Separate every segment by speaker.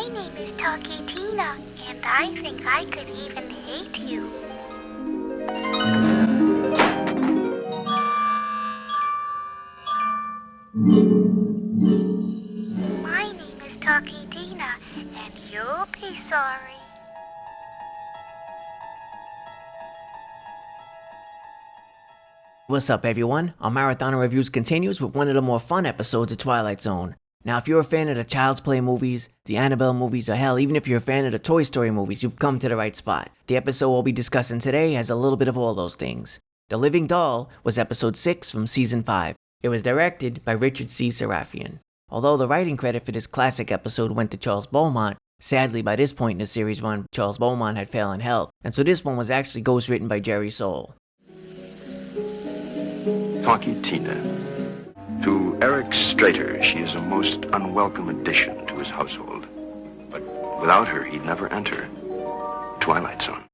Speaker 1: My name is Talky Tina, and I think I could even hate you. My name is Talky Tina, and you'll be sorry.
Speaker 2: What's up, everyone? Our Marathon of Reviews continues with one of the more fun episodes of Twilight Zone. Now, if you're a fan of the Child's Play movies, the Annabelle movies, or hell, even if you're a fan of the Toy Story movies, you've come to the right spot. The episode we'll be discussing today has a little bit of all those things. The Living Doll was episode 6 from season 5. It was directed by Richard C. Sarafian. Although the writing credit for this classic episode went to Charles Beaumont, sadly by this point in the series run, Charles Beaumont had failing health, and so this one was actually ghostwritten by Jerry Soule.
Speaker 3: Talky Tina. To Eric Strater, she is a most unwelcome addition to his household. But without her, he'd never enter Twilight Zone.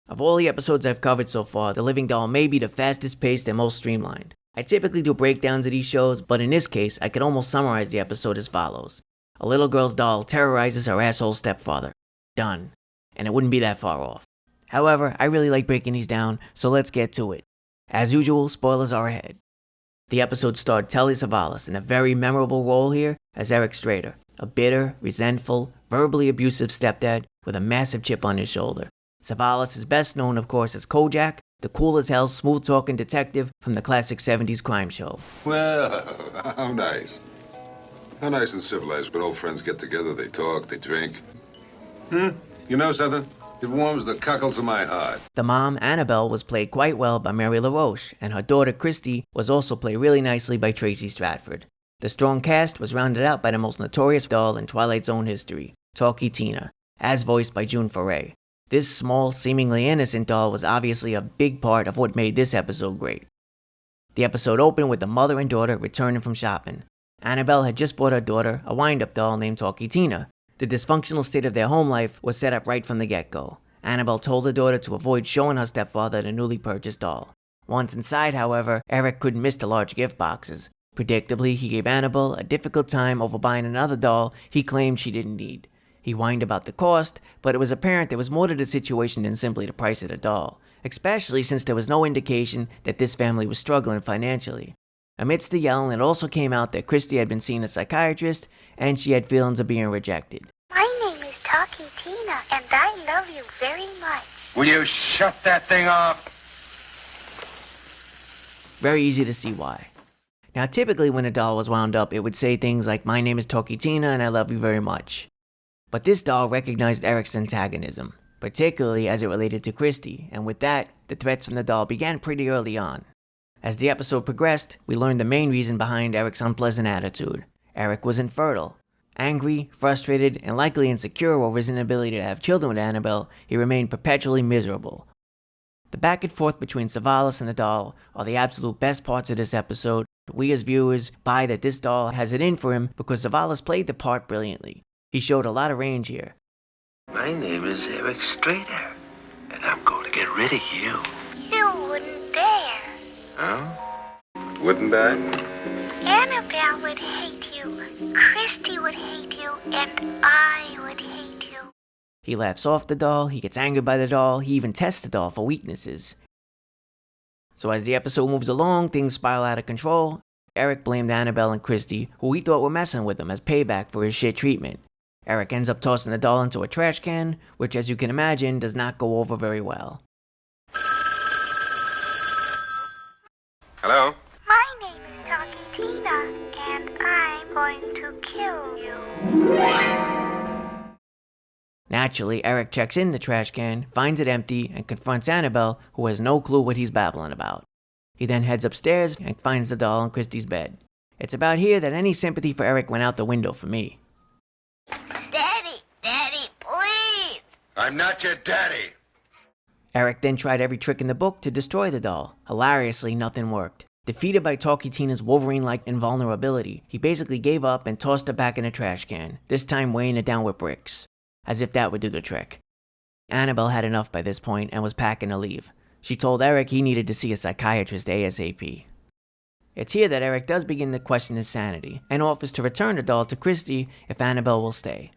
Speaker 2: Of all the episodes I've covered so far, The Living Doll may be the fastest paced and most streamlined. I typically do breakdowns of these shows, but in this case, I could almost summarize the episode as follows. A little girl's doll terrorizes her asshole stepfather. Done. And it wouldn't be that far off. However, I really like breaking these down, so let's get to it. As usual, spoilers are ahead. The episode starred Telly Savalas in a very memorable role here as Eric Strater, a bitter, resentful, verbally abusive stepdad with a massive chip on his shoulder. Savalas is best known, of course, as Kojak, the cool-as-hell, smooth-talking detective from the classic 70s crime show.
Speaker 4: Well, how nice. How nice and civilized when old friends get together, they talk, they drink. You know something? It warms the cockles of my heart.
Speaker 2: The mom, Annabelle, was played quite well by Mary LaRoche, and her daughter, Christy, was also played really nicely by Tracy Stratford. The strong cast was rounded out by the most notorious doll in Twilight Zone history, Talky Tina, as voiced by June Foray. This small, seemingly innocent doll was obviously a big part of what made this episode great. The episode opened with the mother and daughter returning from shopping. Annabelle had just bought her daughter a wind-up doll named Talky Tina. The dysfunctional state of their home life was set up right from the get-go. Annabelle told her daughter to avoid showing her stepfather the newly purchased doll. Once inside, however, Eric couldn't miss the large gift boxes. Predictably, he gave Annabelle a difficult time over buying another doll he claimed she didn't need. He whined about the cost, but it was apparent there was more to the situation than simply the price of the doll, especially since there was no indication that this family was struggling financially. Amidst the yelling, it also came out that Christy had been seeing a psychiatrist, and she had feelings of being rejected.
Speaker 1: My name is Talky Tina, and I love you very much.
Speaker 5: Will you shut that thing off?
Speaker 2: Very easy to see why. Now, typically when a doll was wound up, it would say things like, "My name is Talky Tina, and I love you very much." But this doll recognized Eric's antagonism, particularly as it related to Christy, and with that, the threats from the doll began pretty early on. As the episode progressed, we learned the main reason behind Eric's unpleasant attitude. Eric was infertile. Angry, frustrated, and likely insecure over his inability to have children with Annabelle, he remained perpetually miserable. The back and forth between Savalas and the doll are the absolute best parts of this episode. We as viewers buy that this doll has it in for him because Savalas played the part brilliantly. He showed a lot of range here.
Speaker 5: My name is Eric Strater, and I'm going to get rid of you.
Speaker 1: You wouldn't dare.
Speaker 5: Huh?
Speaker 4: Wouldn't I?
Speaker 1: Annabelle would hate you, Christy would hate you, and I would hate you.
Speaker 2: He laughs off the doll, he gets angered by the doll, he even tests the doll for weaknesses. So as the episode moves along, things spiral out of control. Eric blamed Annabelle and Christy, who he thought were messing with him, as payback for his shit treatment. Eric ends up tossing the doll into a trash can, which as you can imagine, does not go over very well.
Speaker 5: Hello?
Speaker 1: My name is Talky Tina, and I'm going to kill you.
Speaker 2: Naturally, Eric checks in the trash can, finds it empty, and confronts Annabelle, who has no clue what he's babbling about. He then heads upstairs and finds the doll on Christy's bed. It's about here that any sympathy for Eric went out the window for me.
Speaker 1: Daddy, please!
Speaker 5: I'm not your daddy.
Speaker 2: Eric then tried every trick in the book to destroy the doll. Hilariously, nothing worked. Defeated by Talky Tina's Wolverine-like invulnerability, he basically gave up and tossed her back in a trash can, this time weighing it down with bricks. As if that would do the trick. Annabelle had enough by this point and was packing to leave. She told Eric he needed to see a psychiatrist ASAP. It's here that Eric does begin to question his sanity, and offers to return the doll to Christy if Annabelle will stay.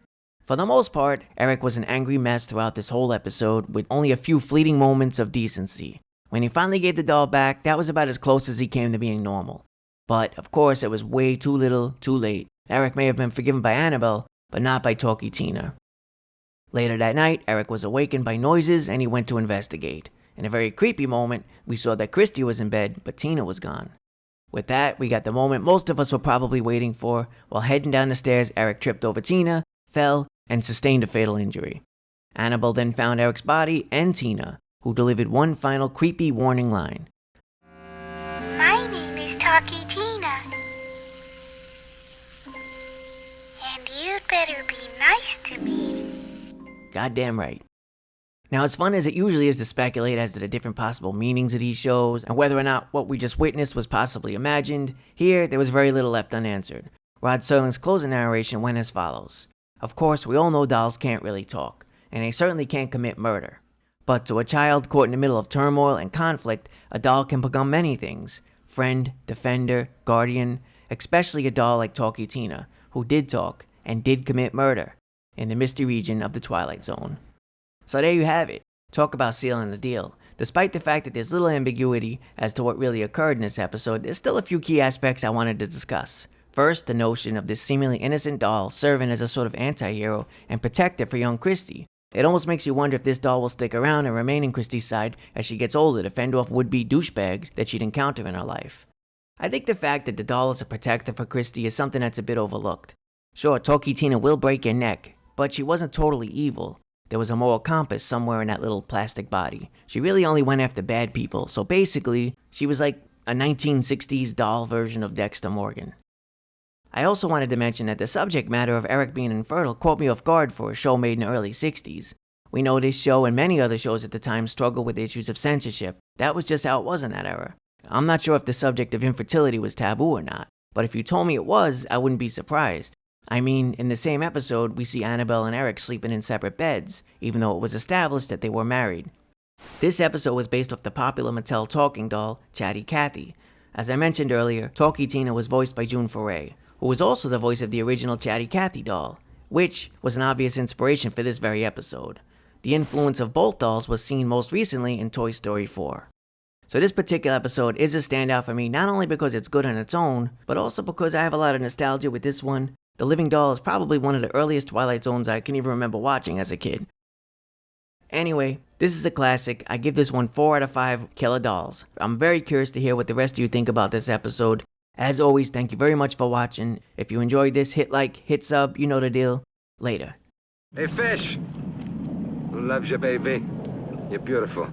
Speaker 2: For the most part, Eric was an angry mess throughout this whole episode, with only a few fleeting moments of decency. When he finally gave the doll back, that was about as close as he came to being normal. But, of course, it was way too little, too late. Eric may have been forgiven by Annabelle, but not by Talky Tina. Later that night, Eric was awakened by noises and he went to investigate. In a very creepy moment, we saw that Christy was in bed, but Tina was gone. With that, we got the moment most of us were probably waiting for. While heading down the stairs, Eric tripped over Tina, fell, and sustained a fatal injury. Annabelle then found Eric's body and Tina, who delivered one final creepy warning line.
Speaker 1: My name is Talky Tina. And you'd better be nice to me.
Speaker 2: Goddamn right. Now, as fun as it usually is to speculate as to the different possible meanings of these shows, and whether or not what we just witnessed was possibly imagined, here there was very little left unanswered. Rod Serling's closing narration went as follows. Of course, we all know dolls can't really talk, and they certainly can't commit murder. But to a child caught in the middle of turmoil and conflict, a doll can become many things. Friend, defender, guardian, especially a doll like Talky Tina, who did talk and did commit murder in the misty region of the Twilight Zone. So there you have it. Talk about sealing the deal. Despite the fact that there's little ambiguity as to what really occurred in this episode, there's still a few key aspects I wanted to discuss. First, the notion of this seemingly innocent doll serving as a sort of anti-hero and protector for young Christy. It almost makes you wonder if this doll will stick around and remain in Christy's side as she gets older to fend off would-be douchebags that she'd encounter in her life. I think the fact that the doll is a protector for Christy is something that's a bit overlooked. Sure, Talky Tina will break your neck, but she wasn't totally evil. There was a moral compass somewhere in that little plastic body. She really only went after bad people, so basically, she was like a 1960s doll version of Dexter Morgan. I also wanted to mention that the subject matter of Eric being infertile caught me off guard for a show made in the early 60s. We know this show and many other shows at the time struggled with issues of censorship. That was just how it was in that era. I'm not sure if the subject of infertility was taboo or not, but if you told me it was, I wouldn't be surprised. I mean, in the same episode, we see Annabelle and Eric sleeping in separate beds, even though it was established that they were married. This episode was based off the popular Mattel talking doll, Chatty Cathy. As I mentioned earlier, Talky Tina was voiced by June Foray, who was also the voice of the original Chatty Cathy doll, which was an obvious inspiration for this very episode. The influence of both dolls was seen most recently in Toy Story 4. So this particular episode is a standout for me, not only because it's good on its own, but also because I have a lot of nostalgia with this one. The living doll is probably one of the earliest Twilight Zones I can even remember watching as a kid. Anyway, this is a classic. I give this one 4 out of 5 killer dolls. I'm very curious to hear what the rest of you think about this episode. As always, thank you very much for watching. If you enjoyed this, hit like, hit sub, you know the deal. Later.
Speaker 6: Hey, Fish! Who loves you, baby? You're beautiful.